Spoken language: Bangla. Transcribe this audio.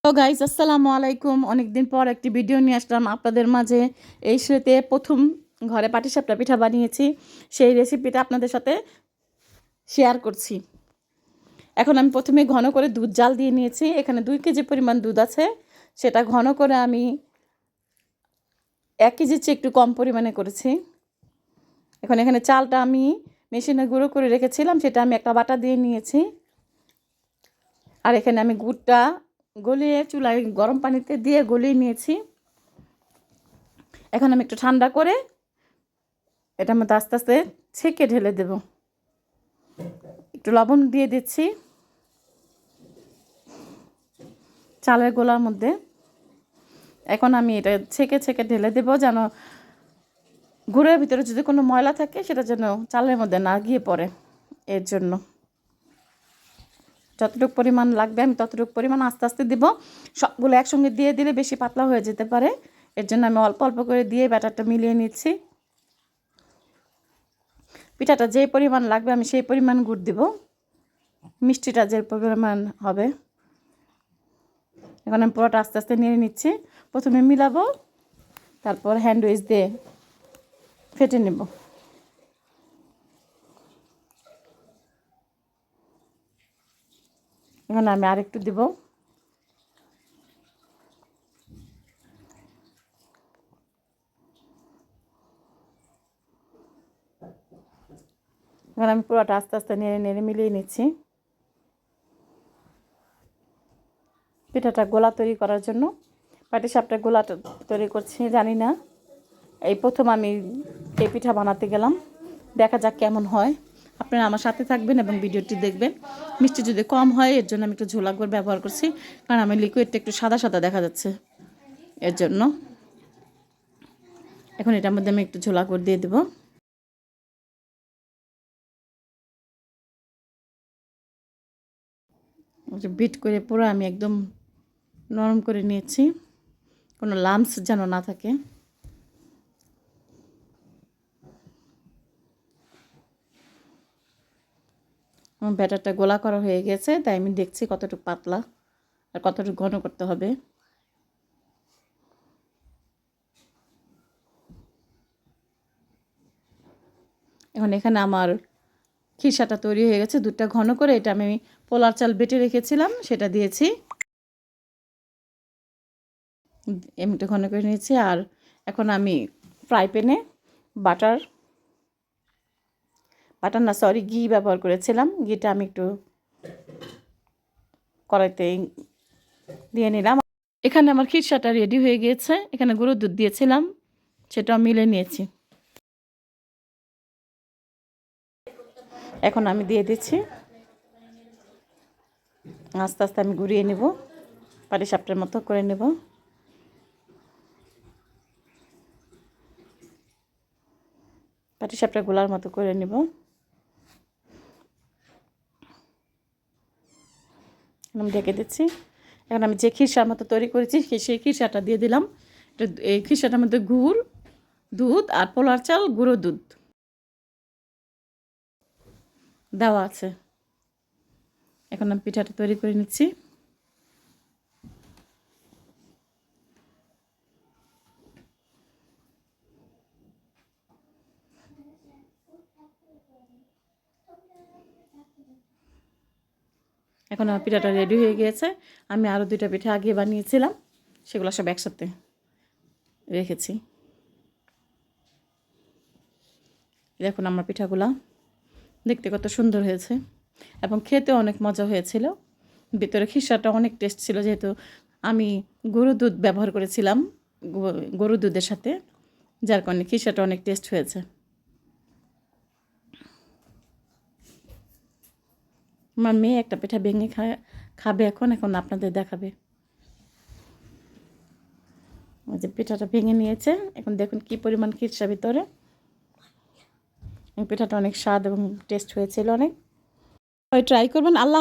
তো গাইস, আসসালামু আলাইকুম। অনেকদিন পর একটি ভিডিও নিয়ে আসলাম আপনাদের মাঝে। এই শীতে প্রথম ঘরে পাটিসাপটা পিঠা বানিয়েছি, সেই রেসিপিটা আপনাদের সাথে শেয়ার করছি। এখন আমি প্রথমে ঘন করে দুধ জাল দিয়ে নিয়েছি। এখানে 2 কেজি পরিমাণ দুধ আছে, সেটা ঘন করে আমি 1 কেজির চেয়ে একটু কম পরিমাণে করেছি। এখন এখানে চালটা আমি মেশিনে গুঁড়ো করে রেখেছিলাম, সেটা আমি একটা বাটা দিয়ে নিয়েছি। আর এখানে আমি গুড়টা গলিয়ে চুলায় গরম পানিতে দিয়ে গলিয়ে নিয়েছি। এখন আমি একটু ঠান্ডা করে এটার মধ্যে আস্তে আস্তে ছেঁকে ঢেলে দেব। একটু লবণ দিয়ে দিচ্ছি চালের গোলার মধ্যে। এখন আমি এটা ছেঁকে ছেঁকে ঢেলে দেব, যেন গুড়ের ভিতরে যদি কোনো ময়লা থাকে সেটা যেন চালের মধ্যে না গিয়ে পড়ে। এর জন্য যতটুকু পরিমাণ লাগবে আমি ততটুকু পরিমাণ আস্তে আস্তে দিব। সবগুলো একসঙ্গে দিয়ে দিলে বেশি পাতলা হয়ে যেতে পারে, এর জন্য আমি অল্প অল্প করে দিয়ে ব্যাটারটা মিলিয়ে নিচ্ছি। পিঠাটা যে পরিমাণ লাগবে আমি সেই পরিমাণ গুড় দিব, মিষ্টিটা যে পরিমাণ হবে। এখন আমি পুরোটা আস্তে আস্তে নিয়ে নিচ্ছি। প্রথমে মিলাবো, তারপর হ্যান্ড উইচ দিয়ে ফেটে নেব। এখন আমি আরেকটু দিব। এখন আমি পুরোটা আস্তে আস্তে নেড়ে নেড়ে মিলিয়ে নিচ্ছি। পিঠাটা গোলা তৈরি করার জন্য পাটিসাপটা গোলা তৈরি করছি, জানি না, এই প্রথম আমি এই পিঠা বানাতে গেলাম। দেখা যাক কেমন হয়। আপনারা আমার সাথে থাকবেন এবং ভিডিওটি দেখবেন। মিষ্টি যদি কম হয় এর জন্য আমি একটু ঝোলা গুড় ব্যবহার করছি, কারণ আমার লিকুইডটা একটু সাদা সাদা দেখা যাচ্ছে, এর জন্য। এখন এটার মধ্যে আমি একটু ঝোলা গুড় দিয়ে দেবো। বিট করে পুরো আমি একদম নরম করে নিয়েছি, কোনো লাম্পস যেন না থাকে। আমার ব্যাটারটা গোলা করা হয়ে গেছে, তাই আমি দেখছি কতটুকু পাতলা আর কতটুকু ঘন করতে হবে। এখন এখানে আমার খিসাটা তৈরি হয়ে গেছে। দুধটা ঘন করে এটা আমি পোলার চাল বেটে রেখেছিলাম, সেটা দিয়েছি। এমনিটা ঘন করে নিয়েছি। আর এখন আমি ফ্রাই প্যানে বাটার না, সরি, ঘি ব্যবহার করেছিলাম। ঘিটা আমি একটু কড়াইতে দিয়ে নিলাম। এখানে আমার খিরসাটা রেডি হয়ে গিয়েছে। এখানে গরুর দুধ দিয়েছিলাম, সেটাও মিলে নিয়েছি। এখন আমি দিয়ে দিচ্ছি। আস্তে আস্তে আমি ঘুরিয়ে নেব, পাটিসাপটার মতো করে নেব। পাটিসাপটা গোলার মতো করে নেব। আমি ঢেকে দিচ্ছি। এখন আমি যে খিরসার মতো তৈরি করেছি সেই খিরসাটা দিয়ে দিলাম। এই খিরসাটার মধ্যে গুড়, দুধ আর পোলার চাল, গুঁড়ো দুধ দেওয়া আছে। এখন আমি পিঠাটা তৈরি করে নিচ্ছি। এখন আমার পিঠাটা রেডি হয়ে গিয়েছে। আমি আরও 2টা পিঠা আগে বানিয়েছিলাম, সেগুলো সব একসাথে রেখেছি। দেখুন আমার পিঠাগুলা দেখতে কত সুন্দর হয়েছে এবং খেতে অনেক মজা হয়েছিল। ভিতরে খিসাটা অনেক টেস্ট ছিল, যেহেতু আমি গরুর দুধ ব্যবহার করেছিলাম গরুর দুধের সাথে, যার কারণে খিসাটা অনেক টেস্ট হয়েছে। আমার মেয়ে একটা পিঠা ভেঙে খাবে এখন আপনাদের দেখাবে। ওই যে পিঠাটা ভেঙে নিয়েছে, এখন দেখুন কি পরিমাণ খিরসা ভিতরে। পিঠাটা অনেক স্বাদ এবং টেস্ট হয়েছিল অনেক। ট্রাই করবেন। আল্লাহ।